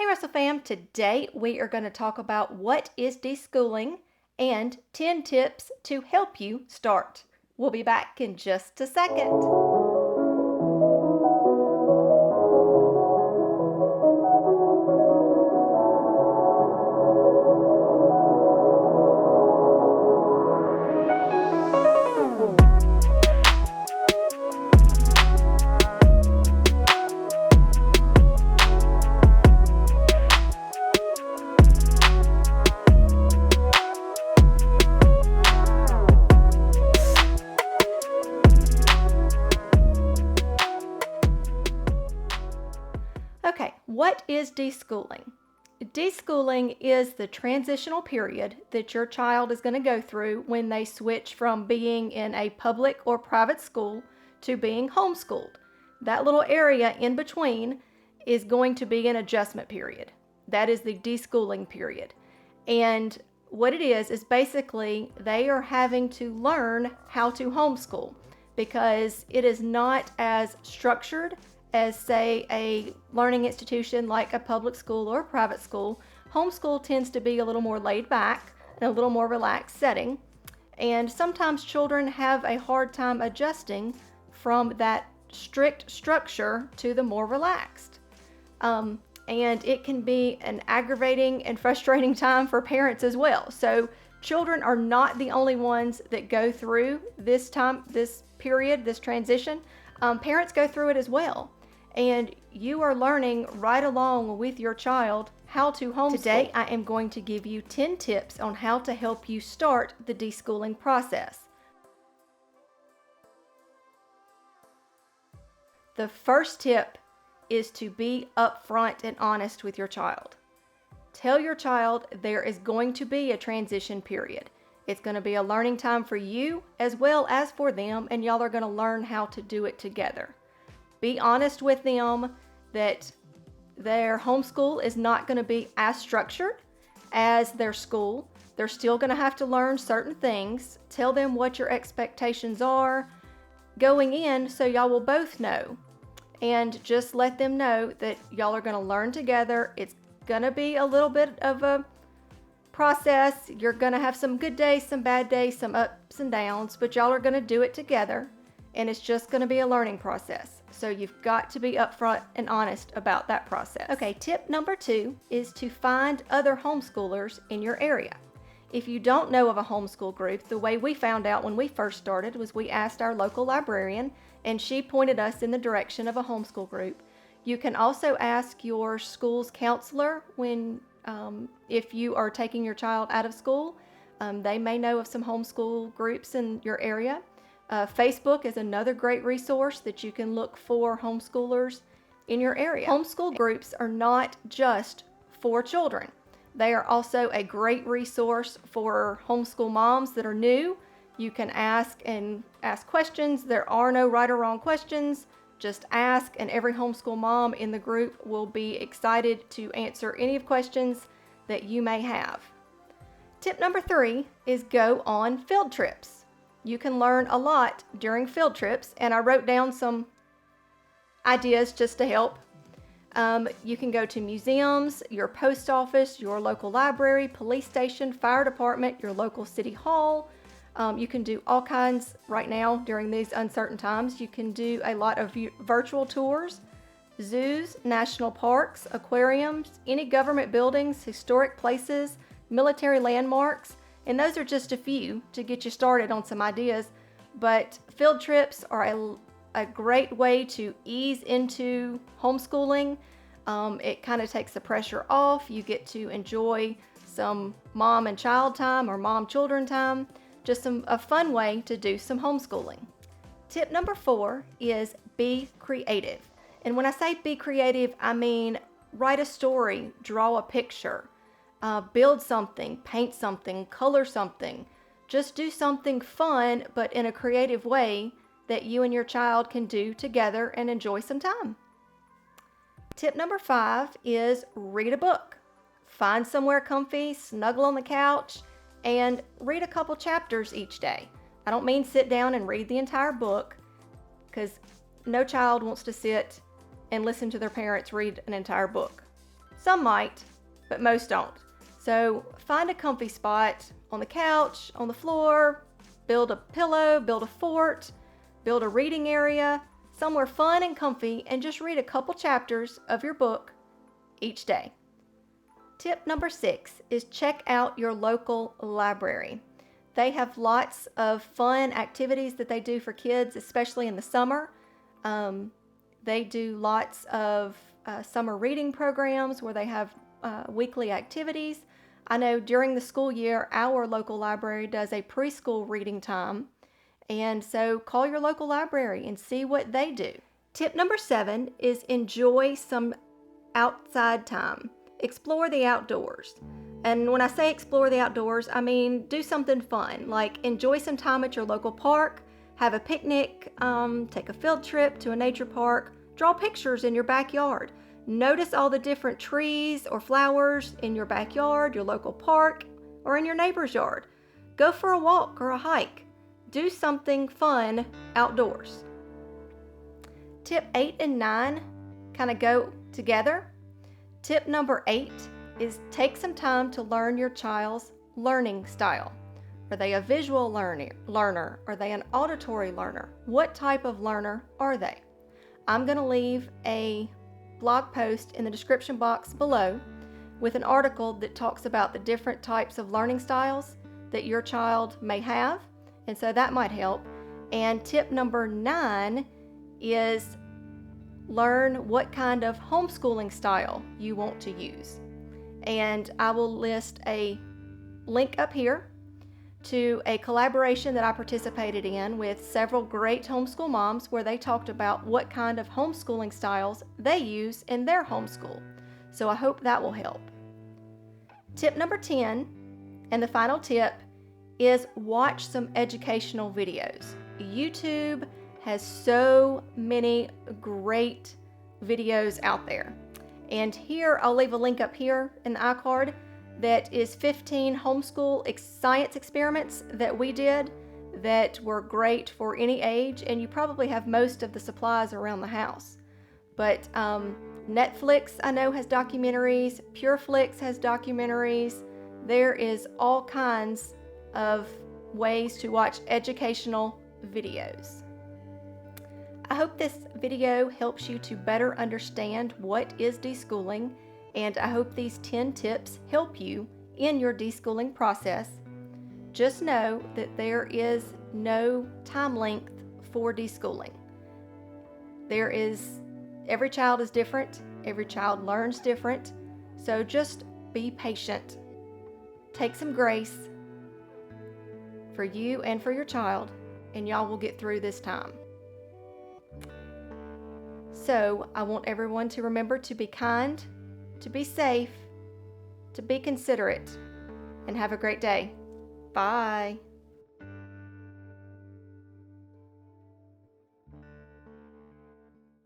Hey Russell fam, today we are going to talk about what is deschooling and 10 tips to help you start. We'll be back in just a second. Okay, what is deschooling? Deschooling is the transitional period that your child is going to go through when they switch from being in a public or private school to being homeschooled. That little area in between is going to be an adjustment period. That is the deschooling period. And what it is basically they are having to learn how to homeschool because it is not as structured as, say, a learning institution like a public school or a private school. Homeschool tends to be a little more laid back and a little more relaxed setting. And sometimes children have a hard time adjusting from that strict structure to the more relaxed. And it can be an aggravating and frustrating time for parents as well. So children are not the only ones that go through this time, this period, this transition. Parents go through it as well. And you are learning right along with your child how to homeschool. Today, I am going to give you 10 tips on how to help you start the deschooling process. The first tip is to be upfront and honest with your child. Tell your child there is going to be a transition period. It's going to be a learning time for you as well as for them, and y'all are going to learn how to do it together. Be honest with them that their homeschool is not going to be as structured as their school. They're still going to have to learn certain things. Tell them what your expectations are going in so y'all will both know. And just let them know that y'all are going to learn together. It's going to be a little bit of a process. You're going to have some good days, some bad days, some ups and downs, but y'all are going to do it together. And it's just going to be a learning process. So you've got to be upfront and honest about that process. Okay, tip number 2 is to find other homeschoolers in your area. If you don't know of a homeschool group, the way we found out when we first started was we asked our local librarian, and she pointed us in the direction of a homeschool group. You can also ask your school's counselor when, if you are taking your child out of school. They may know of some homeschool groups in your area. Facebook is another great resource that you can look for homeschoolers in your area. Homeschool groups are not just for children. They are also a great resource for homeschool moms that are new. You can ask questions. There are no right or wrong questions. Just ask, and every homeschool mom in the group will be excited to answer any of questions that you may have. Tip number 3 is go on field trips. You can learn a lot during field trips, and I wrote down some ideas just to help. You can go to museums, your post office, your local library, police station, fire department, your local city hall. You can do all kinds right now during these uncertain times. You can do a lot of virtual tours, zoos, national parks, aquariums, any government buildings, historic places, military landmarks. And those are just a few to get you started on some ideas. But field trips are a great way to ease into homeschooling. It kind of takes the pressure off. You get to enjoy some mom and child time or mom-children time. Just a fun way to do some homeschooling. Tip number 4 is be creative. And when I say be creative, I mean write a story, draw a picture. Build something, paint something, color something. Just do something fun, but in a creative way that you and your child can do together and enjoy some time. Tip number 5 is read a book. Find somewhere comfy, snuggle on the couch, and read a couple chapters each day. I don't mean sit down and read the entire book, because no child wants to sit and listen to their parents read an entire book. Some might, but most don't. So find a comfy spot on the couch, on the floor, build a pillow, build a fort, build a reading area, somewhere fun and comfy, and just read a couple chapters of your book each day. Tip number 6 is check out your local library. They have lots of fun activities that they do for kids, especially in the summer. They do lots of summer reading programs where they have weekly activities. I know during the school year, our local library does a preschool reading time. And so call your local library and see what they do. Tip number 7 is enjoy some outside time. Explore the outdoors. And when I say explore the outdoors, I mean do something fun, like enjoy some time at your local park, have a picnic, take a field trip to a nature park, draw pictures in your backyard. Notice all the different trees or flowers in your backyard, your local park, or in your neighbor's yard. Go for a walk or a hike. Do something fun outdoors. Tip 8 and 9 kind of go together. Tip number 8 is take some time to learn your child's learning style. Are they a visual learner? Are they an auditory learner? What type of learner are they? I'm going to leave a blog post in the description box below with an article that talks about the different types of learning styles that your child may have, and so that might help. And tip number 9 is learn what kind of homeschooling style you want to use. And I will list a link up here to a collaboration that I participated in with several great homeschool moms where they talked about what kind of homeschooling styles they use in their homeschool. So I hope that will help. Tip number 10, and the final tip, is watch some educational videos. YouTube has so many great videos out there. And here, I'll leave a link up here in the iCard that is 15 homeschool science experiments that we did that were great for any age, and you probably have most of the supplies around the house. But Netflix, I know, has documentaries. PureFlix has documentaries. There is all kinds of ways to watch educational videos. I hope this video helps you to better understand what is deschooling, and I hope these 10 tips help you in your deschooling process. Just know that there is no time length for deschooling. Every child is different, every child learns different, so just be patient. Take some grace for you and for your child, and y'all will get through this time. So I want everyone to remember to be kind, to be safe, to be considerate, and have a great day. Bye.